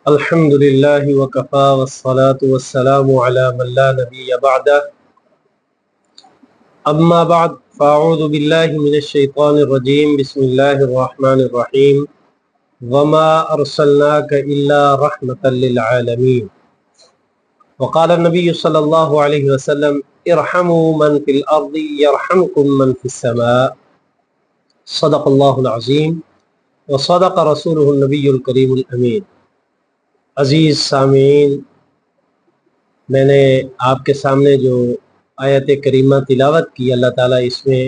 الحمد لله وكفى والصلاة والسلام على من لا نبي بعده أما بعد فأعوذ بالله من الشيطان الرجيم بسم الله الرحمن الرحيم وما أرسلناك إلا رحمة للعالمين وقال النبي صلى الله عليه وسلم ارحموا من في الأرض يرحمكم من في السماء صدق الله العظيم وصدق رسوله النبي الكريم الأمين۔ عزیز سامعین، میں نے آپ کے سامنے جو آیت کریمہ تلاوت کی، اللہ تعالیٰ اس میں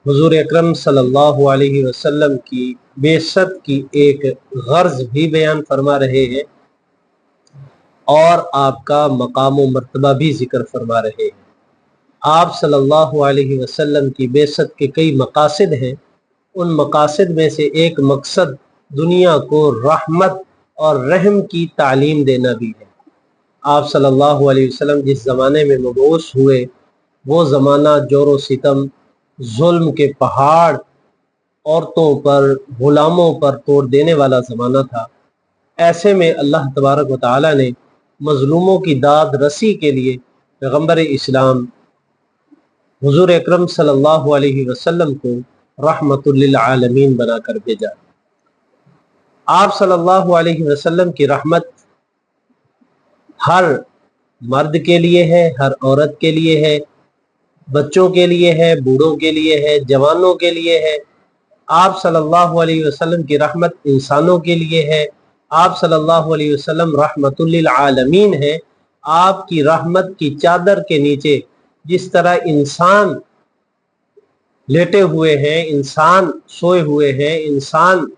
حضور اکرم صلی اللہ علیہ وسلم کی بعثت کی ایک غرض بھی بیان فرما رہے ہیں اور آپ کا مقام و مرتبہ بھی ذکر فرما رہے ہیں۔ آپ صلی اللہ علیہ وسلم کی بعثت کے کئی مقاصد ہیں، ان مقاصد میں سے ایک مقصد دنیا کو رحمت اور رحم کی تعلیم دینا بھی ہے۔ آپ صلی اللہ علیہ وسلم جس زمانے میں مبعوث ہوئے وہ زمانہ جور و ستم، ظلم کے پہاڑ عورتوں پر، غلاموں پر توڑ دینے والا زمانہ تھا۔ ایسے میں اللہ تبارک و تعالی نے مظلوموں کی داد رسی کے لیے پیغمبر اسلام حضور اکرم صلی اللہ علیہ وسلم کو رحمت للعالمین بنا کر بھیجا۔ آپ صلی اللہ علیہ وسلم کی رحمت ہر مرد کے لیے ہے، ہر عورت کے لیے ہے، بچوں کے لیے ہے، بوڑھوں کے لیے ہے، جوانوں کے لیے ہے۔ آپ صلی اللہ علیہ وسلم کی رحمت انسانوں کے لیے ہے۔ آپ صلی اللہ علیہ وسلم رحمت للعالمین ہے۔ آپ کی رحمت کی چادر کے نیچے جس طرح انسان لیٹے ہوئے ہیں، انسان سوئے ہوئے ہیں، انسان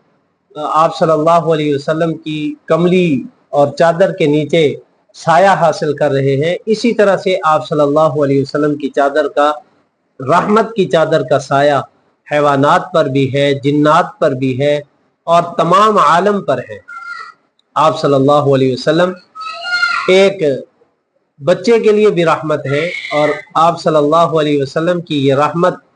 آپ صلی اللہ علیہ وسلم کی کملی اور چادر کے نیچے سایہ حاصل کر رہے ہیں، اسی طرح سے آپ صلی اللہ علیہ وسلم کی چادر کا، رحمت کی چادر کا سایہ حیوانات پر بھی ہے، جنات پر بھی ہے اور تمام عالم پر ہے۔ آپ صلی اللہ علیہ وسلم ایک بچے کے لیے بھی رحمت ہے، اور آپ صلی اللہ علیہ وسلم کی یہ رحمت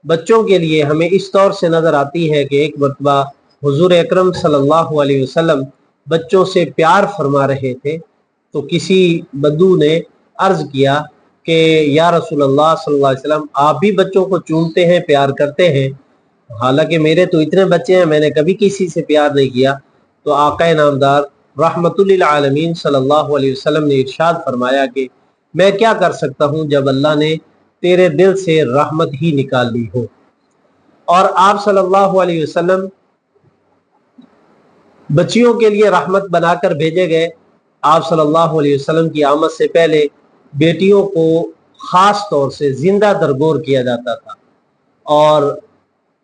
بچوں کے لیے ہمیں اس طور سے نظر آتی ہے کہ ایک مرتبہ حضور اکرم صلی اللہ علیہ وسلم بچوں سے پیار فرما رہے تھے تو کسی بدو نے عرض کیا کہ یا رسول اللہ صلی اللہ علیہ وسلم، آپ بھی بچوں کو چومتے ہیں، پیار کرتے ہیں، حالانکہ میرے تو اتنے بچے ہیں، میں نے کبھی کسی سے پیار نہیں کیا۔ تو آقا نامدار رحمت للعالمین صلی اللہ علیہ وسلم نے ارشاد فرمایا کہ میں کیا کر سکتا ہوں جب اللہ نے تیرے دل سے رحمت ہی نکال لی ہو۔ اور آپ صلی اللہ علیہ وسلم بچیوں کے لیے رحمت بنا کر بھیجے گئے۔ آپ صلی اللہ علیہ وسلم کی آمد سے پہلے بیٹیوں کو خاص طور سے زندہ درگور کیا جاتا تھا، اور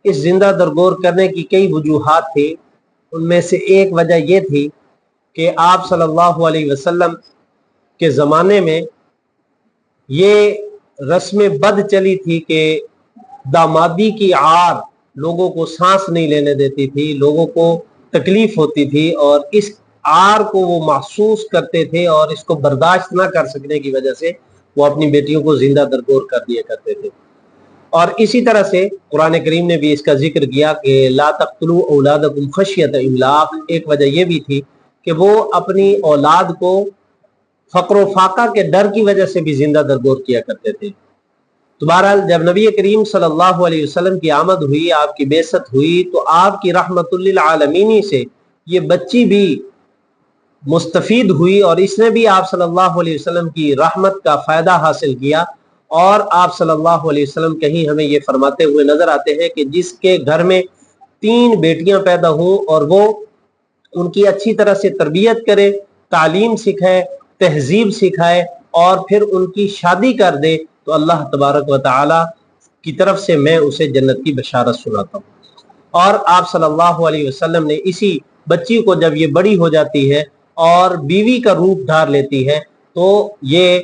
اس زندہ درگور کرنے کی کئی وجوہات تھی۔ ان میں سے ایک وجہ یہ تھی کہ آپ صلی اللہ علیہ وسلم کے زمانے میں یہ رسم بد چلی تھی کہ دامادی کی عار لوگوں کو سانس نہیں لینے دیتی تھی، لوگوں کو تکلیف ہوتی تھی، اور اس عار کو وہ محسوس کرتے تھے اور اس کو برداشت نہ کر سکنے کی وجہ سے وہ اپنی بیٹیوں کو زندہ درگور کر دیا کرتے تھے۔ اور اسی طرح سے قرآن کریم نے بھی اس کا ذکر کیا کہ لا تقتلوا اولادکم خشیۃ املاق۔ ایک وجہ یہ بھی تھی کہ وہ اپنی اولاد کو فقر و فاقہ کے ڈر کی وجہ سے بھی زندہ درگور کیا کرتے تھے۔ تو بہرحال جب نبی کریم صلی اللہ علیہ وسلم کی آمد ہوئی، آپ کی بعثت ہوئی، تو آپ کی رحمت للعالمین سے یہ بچی بھی مستفید ہوئی، اور اس نے بھی آپ صلی اللہ علیہ وسلم کی رحمت کا فائدہ حاصل کیا۔ اور آپ صلی اللہ علیہ وسلم کہیں ہمیں یہ فرماتے ہوئے نظر آتے ہیں کہ جس کے گھر میں 3 بیٹیاں پیدا ہوں اور وہ ان کی اچھی طرح سے تربیت کرے، تعلیم سکھائے، تہذیب سکھائے اور پھر ان کی شادی کر دے، تو اللہ تبارک و تعالی کی طرف سے میں اسے جنت کی بشارت سناتا ہوں۔ اور آپ صلی اللہ علیہ وسلم نے اسی بچی کو جب یہ بڑی ہو جاتی ہے اور بیوی کا روپ دھار لیتی ہے، تو یہ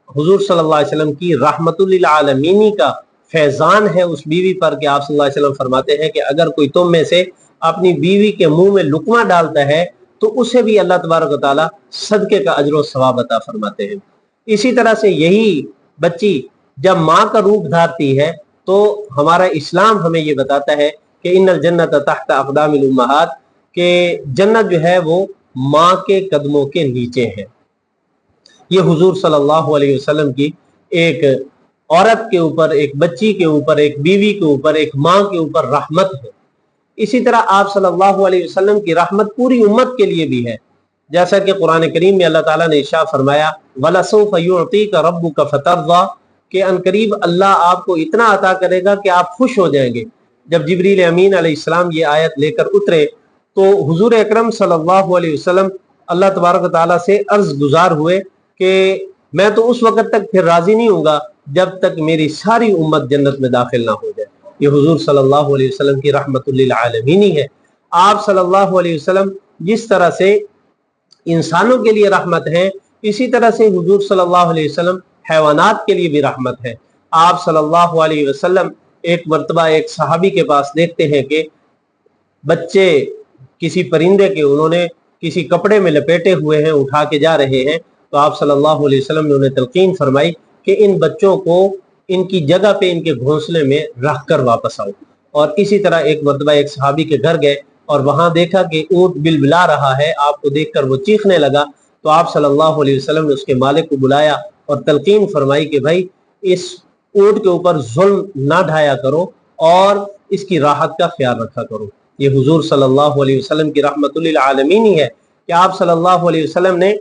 حضور صلی اللہ علیہ وسلم کی رحمت للعالمین کا فیضان ہے اس بیوی پر کہ آپ صلی اللہ علیہ وسلم فرماتے ہیں کہ اگر کوئی تم میں سے اپنی بیوی کے منہ میں لقمہ ڈالتا ہے تو اسے بھی اللہ تبارک و تعالیٰ صدقے کا اجر و ثواب عطا فرماتے ہیں۔ اسی طرح سے یہی بچی جب ماں کا روپ دھارتی ہے تو ہمارا اسلام ہمیں یہ بتاتا ہے کہ ان الجنت تحت اقدام الامہات، کہ جنت جو ہے وہ ماں کے قدموں کے نیچے ہیں۔ یہ حضور صلی اللہ علیہ وسلم کی ایک عورت کے اوپر، ایک بچی کے اوپر، ایک بیوی کے اوپر، ایک ماں کے اوپر رحمت ہے۔ اسی طرح آپ صلی اللہ علیہ وسلم کی رحمت پوری امت کے لیے بھی ہے، جیسا کہ قرآن کریم میں اللہ تعالیٰ نے ارشاد فرمایا وَلَسَوْفَ يُعْطِيكَ رَبُّكَ فَتَرْضَىٰ کہ عنقریب اللہ آپ کو اتنا عطا کرے گا کہ آپ خوش ہو جائیں گے۔ جب جبریل امین علیہ السلام یہ آیت لے کر اترے تو حضور اکرم صلی اللہ علیہ وسلم اللہ تبارک و تعالیٰ سے عرض گزار ہوئے کہ میں تو اس وقت تک پھر راضی نہیں ہوں گا جب تک میری ساری امت جنت میں داخل نہ ہو جائے۔ یہ حضور صلی اللہ علیہ وسلم کی رحمت للعالمین ہی ہے۔ آپ صلی اللہ علیہ وسلم جس طرح سے انسانوں کے لیے رحمت ہے، اسی طرح سے حضور صلی اللہ علیہ وسلم حیوانات کے لیے بھی رحمت ہے۔ آپ صلی اللہ علیہ وسلم ایک مرتبہ ایک صحابی کے پاس دیکھتے ہیں کہ بچے کسی پرندے کے انہوں نے کسی کپڑے میں لپیٹے ہوئے ہیں، اٹھا کے جا رہے ہیں، تو آپ صلی اللہ علیہ وسلم نے انہیں تلقین فرمائی کہ ان بچوں کو ان کی جگہ پہ ان کے گھونسلے میں رکھ کر واپس آؤ۔ اور اسی طرح ایک مرتبہ ایک صحابی کے گھر گئے اور وہاں دیکھا کہ اونٹ بلبلا رہا ہے، آپ کو دیکھ کر وہ چیخنے لگا، تو آپ صلی اللہ علیہ وسلم نے اس کے مالک کو بلایا اور تلقین فرمائی کہ بھائی اس اونٹ کے اوپر ظلم نہ ڈھایا کرو اور اس کی راحت کا خیال رکھا کرو۔ یہ حضور صلی اللہ علیہ وسلم کی رحمت للعالمین ہی ہے کہ آپ صلی اللہ علیہ وسلم نے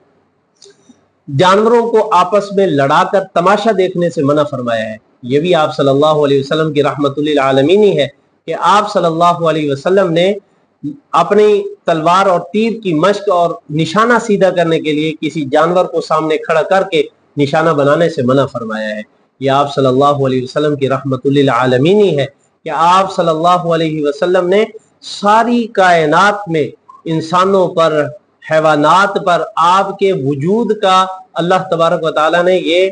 جانوروں کو آپس میں لڑا کر تماشا دیکھنے سے منع فرمایا ہے۔ یہ بھی آپ صلی اللہ علیہ وسلم کی رحمت للعالمین ہی ہے کہ آپ صلی اللہ علیہ وسلم نے اپنی تلوار اور تیر کی مشق اور نشانہ سیدھا کرنے کے لیے کسی جانور کو سامنے کھڑا کر کے نشانہ بنانے سے منع فرمایا ہے۔ یہ آپ صلی اللہ علیہ وسلم کی رحمت للعالمین ہی ہے کہ آپ صلی اللہ علیہ وسلم نے ساری کائنات میں انسانوں پر، حیوانات پر آپ کے وجود کا اللہ تبارک و تعالیٰ نے یہ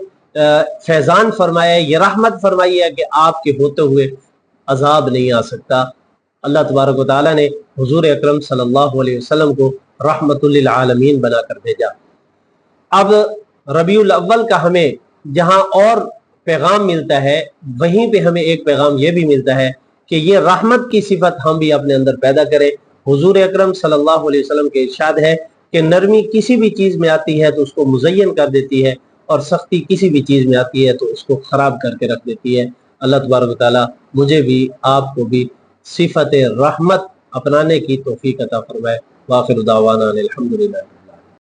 فیضان فرمایا ہے، یہ رحمت فرمائی ہے کہ آپ کے ہوتے ہوئے عذاب نہیں آ سکتا۔ اللہ تبارک و تعالیٰ نے حضور اکرم صلی اللہ علیہ وسلم کو رحمت للعالمین بنا کر بھیجا۔ اب ربیع الاول کا ہمیں جہاں اور پیغام ملتا ہے، وہیں پہ ہمیں ایک پیغام یہ بھی ملتا ہے کہ یہ رحمت کی صفت ہم بھی اپنے اندر پیدا کریں۔ حضور اکرم صلی اللہ علیہ وسلم کے ارشاد ہے کہ نرمی کسی بھی چیز میں آتی ہے تو اس کو مزین کر دیتی ہے، اور سختی کسی بھی چیز میں آتی ہے تو اس کو خراب کر کے رکھ دیتی ہے۔ اللہ تبارک و تعالیٰ مجھے بھی آپ کو بھی صفت رحمت اپنانے کی توفیق عطا فرمائے۔ وآخر دعوانا الحمدللہ۔